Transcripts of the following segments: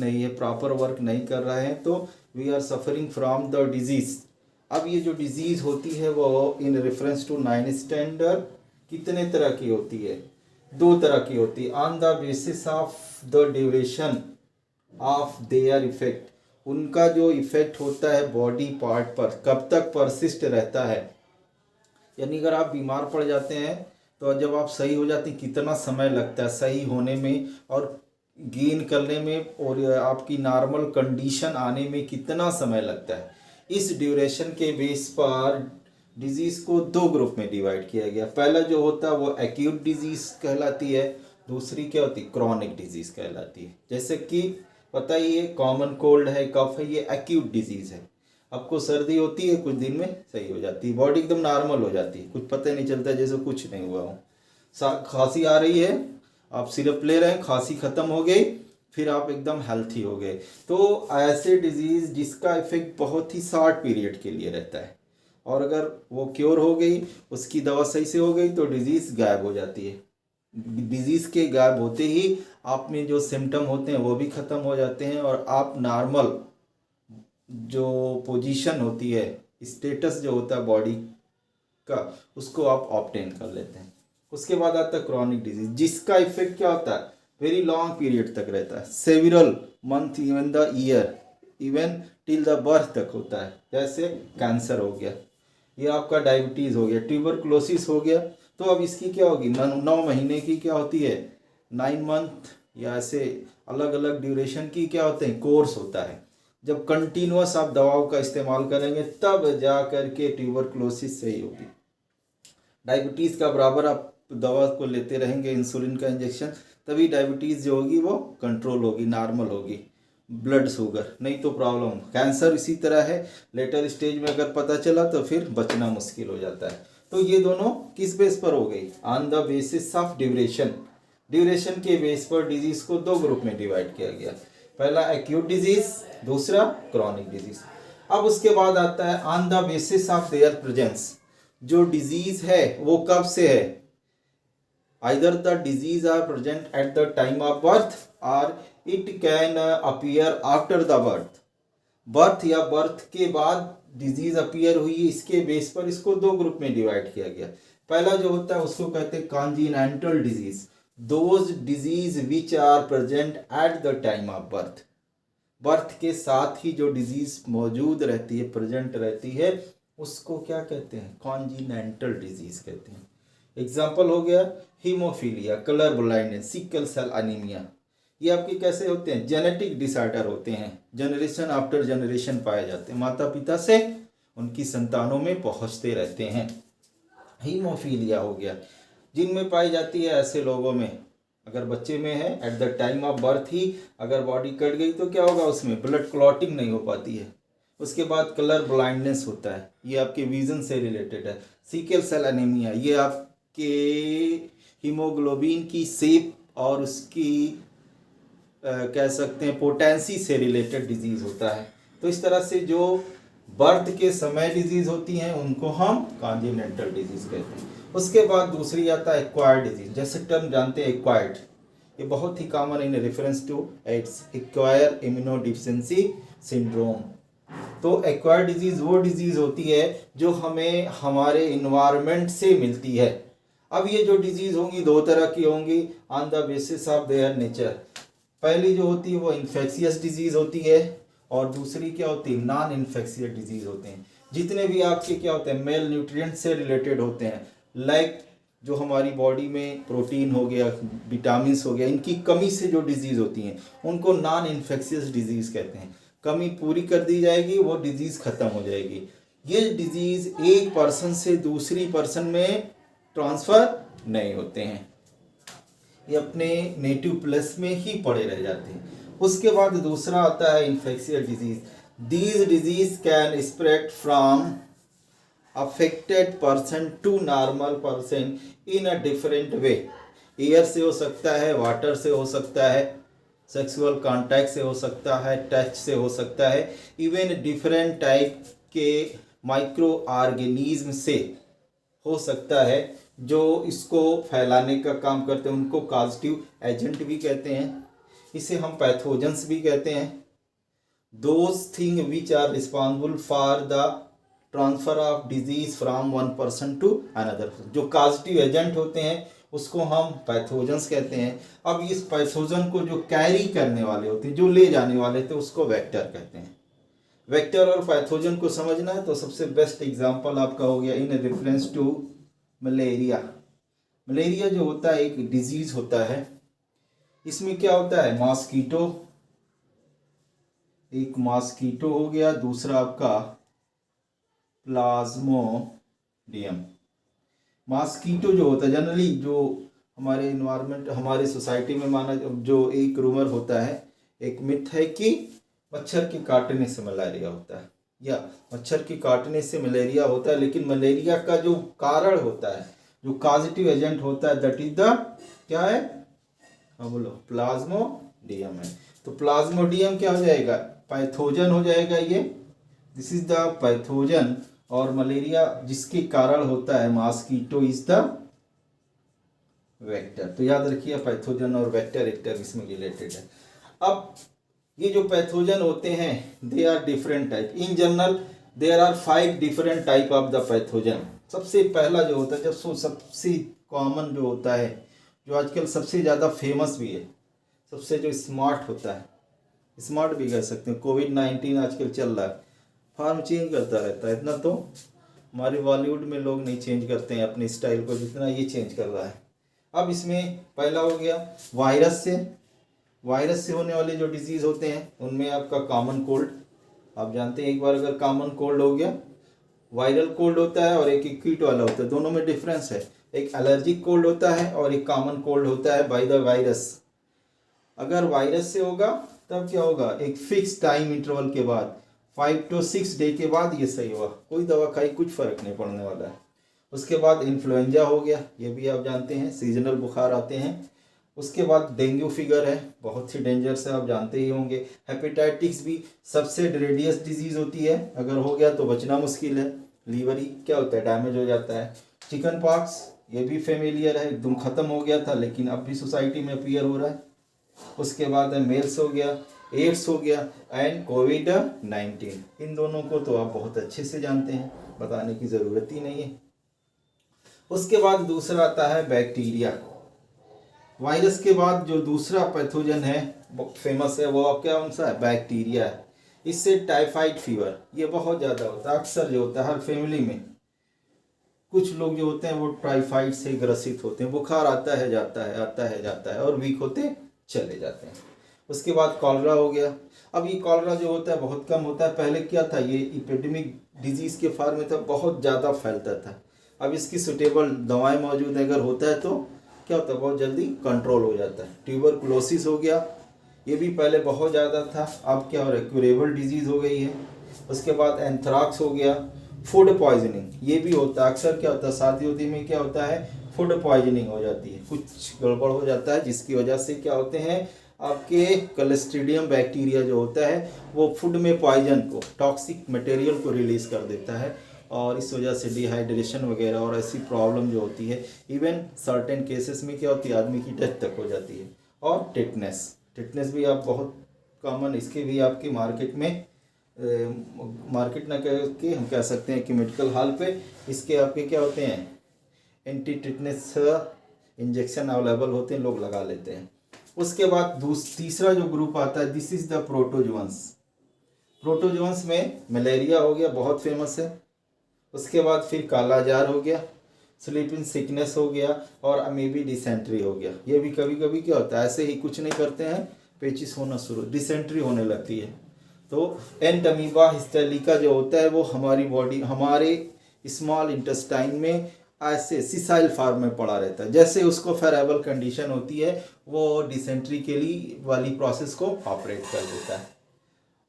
नहीं है, proper work नहीं कर रहे हैं, तो we are suffering from the disease. अब ये जो डिजीज होती है वो इन रेफरेंस टू 9 स्टैंडर्ड कितने तरह की होती है? 2 तरह की होती है। On the basis of the duration of their effect, उनका जो इफेक्ट होता है बॉडी पार्ट पर कब तक परसिस्ट रहता है। यानी अगर आप बीमार पड़ जाते हैं तो जब आप सही हो जाते हैं कितना समय लगता है सही होने में और गेन करने में, और आपकी नॉर्मल कंडीशन आने में कितना समय लगता है। इस ड्यूरेशन के बेस पर डिजीज़ को 2 ग्रुप में डिवाइड किया गया। पहला जो होता है वो एक्यूट डिजीज़ कहलाती है, दूसरी क्या होती है? क्रॉनिक डिजीज़ कहलाती है। जैसे कि पता ही है कॉमन कोल्ड है, कफ है, ये एक्यूट डिजीज़ है। आपको सर्दी होती है, कुछ दिन में सही हो जाती है, बॉडी एकदम नॉर्मल हो जाती है, कुछ पता ही नहीं चलता जैसे कुछ नहीं हुआ हो। खांसी आ रही है, आप सिरप ले रहे हैं, खांसी खत्म हो गई, फिर आप एकदम हेल्थी हो गए। तो ऐसे डिजीज़ जिसका इफेक्ट बहुत ही शॉर्ट पीरियड के लिए रहता है, और अगर वो क्योर हो गई, उसकी दवा सही से हो गई, तो डिजीज़ गायब हो जाती है। डिजीज़ के गायब होते ही आप में जो सिम्टम होते हैं वो भी ख़त्म हो जाते हैं, और आप नॉर्मल जो पोजीशन होती है, स्टेटस जो होता है बॉडी का, उसको आप ऑब्टेन कर लेते हैं। उसके बाद आता है क्रॉनिक डिजीज, जिसका इफेक्ट क्या होता है? वेरी लॉन्ग पीरियड तक रहता है, several month, even the year, even till the birth तक होता है। जैसे कैंसर हो गया, ये आपका डायबिटीज़ हो गया, ट्यूबरकुलोसिस हो गया। तो अब इसकी क्या होगी? 9 महीने की क्या होती है? 9 मंथ, या ऐसे अलग अलग ड्यूरेशन की क्या होते हैं? कोर्स होता है। जब कंटिन्यूस आप दवाओं का इस्तेमाल करेंगे तब जा कर के ट्यूबरकुलोसिस सही होगी। डायबिटीज़ का बराबर आप दवा को लेते रहेंगे, इंसुलिन का इंजेक्शन, तभी डायबिटीज़ जो होगी वो कंट्रोल होगी, नॉर्मल होगी। ब्लड शुगर नहीं तो प्रॉब्लम। कैंसर इसी तरह है, लेटर स्टेज में अगर पता चला तो फिर बचना मुश्किल हो जाता है। तो ये दोनों किस बेस पर हो गई? On the basis of duration. Duration के बेस पर डिजीज़ को 2 ग्रुप में डिवाइड किया गया। पहला एक्यूट डिजीज़, दूसरा क्रॉनिक डिजीज़। अब उसके बाद आता है on the basis of their presence. जो डिजीज़ है वो कब से है? Either the disease are present at the time of birth और it can appear after the birth. Birth या बर्थ के बाद डिजीज अपीयर हुई, इसके बेस पर इसको 2 ग्रुप में डिवाइड किया गया। पहला जो होता है उसको कहते हैं congenital disease, those disease which are present at the time of birth. Birth के साथ ही जो डिजीज मौजूद रहती है, प्रेजेंट रहती है, उसको क्या कहते हैं? कॉन्जिनेंटल डिजीज कहते हैं। एग्जाम्पल हो गया haemophilia, colour blindness, sickle cell anaemia. ये आपके कैसे होते हैं? जेनेटिक डिसऑर्डर होते हैं, जनरेशन आफ्टर जनरेशन पाए जाते हैं, माता पिता से उनकी संतानों में पहुंचते रहते हैं। हीमोफीलिया हो गया, जिनमें पाई जाती है ऐसे लोगों में, अगर बच्चे में है at the time of birth ही अगर बॉडी कट गई तो क्या होगा? उसमें ब्लड क्लॉटिंग नहीं हो पाती है। उसके बाद कलर ब्लाइंडनेस होता है, ये आपके विजन से रिलेटेड है। सिकल सेल एनीमिया, ये आपके हीमोग्लोबिन की शेप और उसकी कह सकते हैं पोटेंसी से रिलेटेड डिजीज़ होता है। तो इस तरह से जो बर्थ के समय डिजीज़ होती हैं उनको हम कॉन्जिनेंटल डिजीज़ कहते हैं। उसके बाद दूसरी आता है एक्वायर्ड डिजीज। जैसे टर्म जानते हैं एक्वायर्ड, ये बहुत ही common in reference to AIDS, acquire immunodeficiency syndrome. तो एक्वायर्ड डिजीज़ वो डिजीज़ होती है जो हमें हमारे इन्वायरमेंट से मिलती है। अब ये जो डिजीज़ होंगी 2 तरह की होंगी on the basis of their nature. पहली जो होती है वो इन्फेक्शियस डिजीज़ होती है, और दूसरी क्या होती है? नॉन इन्फेक्शियस डिजीज़ होते हैं। जितने भी आपके क्या होते हैं? मेल न्यूट्रिएंट से रिलेटेड होते हैं, लाइक जो हमारी बॉडी में प्रोटीन हो गया, विटामिन्स हो गया, इनकी कमी से जो डिजीज़ होती हैं उनको नॉन इन्फेक्शियस डिजीज़ कहते हैं। कमी पूरी कर दी जाएगी, वो डिजीज़ ख़त्म हो जाएगी। ये डिजीज़ एक पर्सन से दूसरी पर्सन में ट्रांसफ़र नहीं होते हैं, ये अपने नेटिव प्लेस में ही पड़े रह जाते हैं। उसके बाद दूसरा आता है infectious disease. These disease can spread from affected person to normal person in a different way. Air से हो सकता है, वाटर से हो सकता है, सेक्सुअल कांटेक्ट से हो सकता है, टच से हो सकता है, इवन डिफरेंट टाइप के माइक्रो ऑर्गेनिज्म से हो सकता है, जो इसको फैलाने का काम करते हैं। उनको कॉजेटिव एजेंट भी कहते हैं। इसे हम पैथोजेंस भी कहते हैं। Those thing which are responsible for the transfer of disease from one person to another. जो कॉजेटिव एजेंट होते हैं उसको हम पैथोजेंस कहते हैं। अब इस पैथोजन को जो कैरी करने वाले होते हैं, जो ले जाने वाले थे, उसको वेक्टर कहते हैं। वेक्टर और पैथोजन को समझना है तो सबसे बेस्ट एग्जांपल आपका हो गया in reference to malaria. Malaria जो होता है एक डिजीज होता है। इसमें क्या होता है, मॉस्कीटो, एक मॉस्कीटो हो गया, दूसरा आपका प्लाज्मोडियम। मॉस्कीटो जो होता है जनरली जो हमारे इन्वायरमेंट हमारे सोसाइटी में माना जो एक रूमर होता है, एक मिथ है कि मच्छर के काटने से मलेरिया होता है या मच्छर के काटने से मलेरिया होता है। लेकिन मलेरिया का जो कारण होता है, जो कॉजेटिव एजेंट होता है, दैट इज द क्या है, हाँ बोलो, प्लाज्मोडियम है। तो प्लाज्मोडियम क्या हो जाएगा, पैथोजन हो जाएगा ये। This is the pathogen. और मलेरिया जिसके कारण होता है मॉस्कीटो इज द वेक्टर। तो याद रखिए पैथोजन और वेक्टर एक इसमें रिलेटेड है। अब ये जो पैथोजन होते हैं they are different type. In general there are 5 different type of the pathogen. सबसे पहला जो होता है, जब सबसे कॉमन जो होता है, जो आजकल सबसे ज़्यादा फेमस भी है, सबसे जो स्मार्ट होता है, स्मार्ट भी कह सकते हैं, कोविड-19 आजकल चल रहा है, फॉर्म चेंज करता रहता है। इतना तो हमारे बॉलीवुड में लोग नहीं चेंज करते हैं अपने स्टाइल को जितना ये चेंज कर रहा है। अब इसमें पहला हो गया वायरस से। वायरस से होने वाले जो डिजीज़ होते हैं उनमें आपका कॉमन कोल्ड, आप जानते हैं एक बार अगर कॉमन कोल्ड हो गया, वायरल कोल्ड होता है और एक एक्यूट वाला होता है, दोनों में डिफरेंस है। एक एलर्जिक कोल्ड होता है और एक कॉमन कोल्ड होता है बाय द वायरस। अगर वायरस से होगा तब क्या होगा, एक फिक्स टाइम इंटरवल के बाद 5 to 6 डे के बाद ये सही हुआ, कोई दवा खाई कुछ फर्क नहीं पड़ने वाला है। उसके बाद इन्फ्लुएंजा हो गया, ये भी आप जानते हैं सीजनल बुखार आते हैं। उसके बाद डेंगू फिगर है, बहुत ही डेंजरस है, आप जानते ही होंगे। हेपेटाइटिस भी सबसे ड्रेडियस डिजीज होती है, अगर हो गया तो बचना मुश्किल है। लीवर ही क्या होता है, डैमेज हो जाता है। चिकन पॉक्स ये भी फेमिलियर है, एकदम ख़त्म हो गया था लेकिन अब भी सोसाइटी में अपीयर हो रहा है। उसके बाद मेल्स हो गया, एड्स हो गया एंड कोविड-19। इन दोनों को तो आप बहुत अच्छे से जानते हैं, बताने की ज़रूरत ही नहीं है। उसके बाद दूसरा आता है बैक्टीरिया। वायरस के बाद जो दूसरा पैथोजन है फेमस है वो अब क्या कौन सा है, बैक्टीरिया है। इससे टाइफाइड फीवर ये बहुत ज़्यादा होता है, अक्सर जो होता है हर फैमिली में कुछ लोग जो होते हैं वो टाइफाइड से ग्रसित होते हैं। बुखार आता है जाता है, आता है जाता है और वीक होते चले जाते हैं। उसके बाद कॉलरा हो गया। अब ये कॉलरा जो होता है बहुत कम होता है, पहले क्या था ये एपिडेमिक डिजीज़ के फॉर्म में था, बहुत ज़्यादा फैलता था। अब इसकी सुटेबल दवाएं मौजूद है, अगर होता है तो क्या होता है बहुत जल्दी कंट्रोल हो जाता है। ट्यूबरकुलोसिस हो गया, ये भी पहले बहुत ज़्यादा था, अब क्या हो रहा है क्यूरेबल डिजीज़ हो गई है। उसके बाद एंथ्राक्स हो गया। फूड पॉइजनिंग ये भी होता है, अक्सर क्या होता है शादी उदी में क्या होता है फूड पॉइजनिंग हो जाती है, कुछ गड़बड़ हो जाता है जिसकी वजह से क्या होते हैं आपके क्लस्ट्रीडियम बैक्टीरिया जो होता है वो फूड में पॉइजन को, टॉक्सिक मटेरियल को रिलीज कर देता है और इस वजह से डिहाइड्रेशन वगैरह और ऐसी प्रॉब्लम जो होती है, इवन सर्टेन केसेस में क्या होती है आदमी की डेथ तक हो जाती है। और टिटनेस, टिटनेस भी आप बहुत कॉमन, इसके भी आपके मार्केट में मार्केट ना करके हम कह सकते हैं कि मेडिकल हॉल पे इसके आपके क्या होते हैं एंटी टिटनेस इंजेक्शन अवेलेबल होते हैं, लोग लगा लेते हैं। उसके बाद तीसरा जो ग्रुप आता है this is the protozoans. Protozoans में मलेरिया हो गया, बहुत फेमस है। उसके बाद फिर काला जार हो गया, स्लीपिंग सिकनेस हो गया और अमीबी डिसेंट्री हो गया। ये भी कभी कभी क्या होता है ऐसे ही कुछ नहीं करते हैं पेचिस होना शुरू, डिसेंट्री होने लगती है। तो एंटमीबा हिस्टेरिका जो होता है वो हमारी बॉडी, हमारे स्मॉल इंटेस्टाइन में ऐसे सिसाइल फॉर्म में पड़ा रहता है। जैसे उसको फेरेबल कंडीशन होती है वो डिसेंट्री के लिए वाली प्रोसेस को ऑपरेट कर देता है।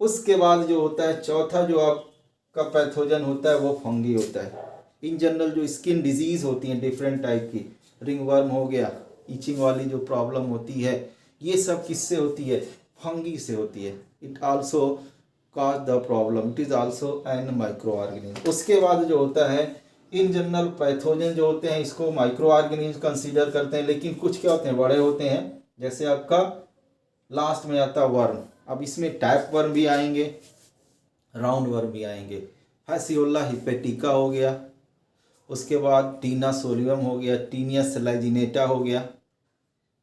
उसके बाद जो होता है चौथा जो आपका पैथोजन होता है वो फंगी होता है। इन जनरल जो स्किन डिजीज़ होती हैं डिफरेंट टाइप की, रिंगवर्म हो गया, इचिंग वाली जो प्रॉब्लम होती है, ये सब किससे होती है, फंगी से होती है। It also cause the problem, it is also an micro organism. उसके बाद जो होता है इन जनरल पैथोजन जो होते हैं इसको माइक्रो ऑर्गेनिज्म कंसीडर करते हैं, लेकिन कुछ क्या होते हैं बड़े होते हैं, जैसे आपका लास्ट में आता है वर्म। अब इसमें टैप वर्म भी आएंगे, राउंड वर्म भी आएंगे। फैसियोला हिपेटिका हो गया, उसके बाद टीना सोलियम हो गया, टीनिया सेलाजिनेटा हो गया।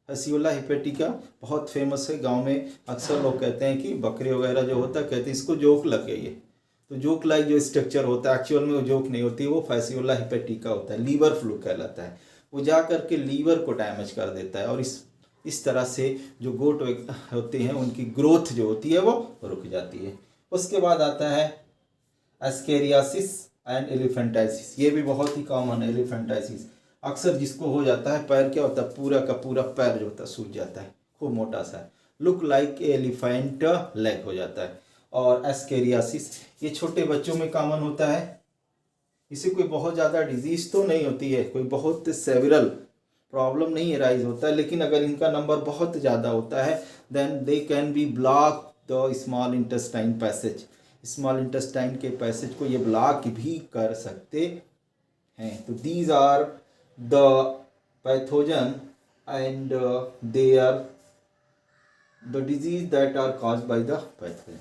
फैसियोला हिपेटिका बहुत फेमस है, गांव में अक्सर लोग कहते हैं कि बकरे वगैरह जो होता है कहते हैं इसको जोक लग गई है। तो जोक लाइक जो स्ट्रक्चर होता है एक्चुअल में वो जोक नहीं होती, वो फैसियोला हिपेटिका होता है, लीवर फ्लू कहलाता है। वो जा करके लीवर को डैमेज कर देता है और इस तरह से जो गोट होते हैं उनकी ग्रोथ जो होती है वो रुक जाती है। उसके बाद आता है एस्केरियासिस एंड एलिफेंटाइसिस। ये भी बहुत ही कॉमन है एलिफेंटाइसिस। अक्सर जिसको हो जाता है पैर क्या होता है, पूरा का पूरा पैर जो होता है सूज जाता है, खूब मोटा सा, लुक लाइक एलिफेंट लेग हो जाता है। और एस्केरियासिस ये छोटे बच्चों में कॉमन होता है। इसे कोई बहुत ज़्यादा डिजीज तो नहीं होती है, कोई बहुत सेवरल प्रॉब्लम नहीं राइज होता है, लेकिन अगर इनका नंबर बहुत ज़्यादा होता है then they can be block the small intestine passage. Small intestine के पैसेज को ये ब्लॉक भी कर सकते हैं। तो these are the pathogen and they are the disease that are caused by the pathogen.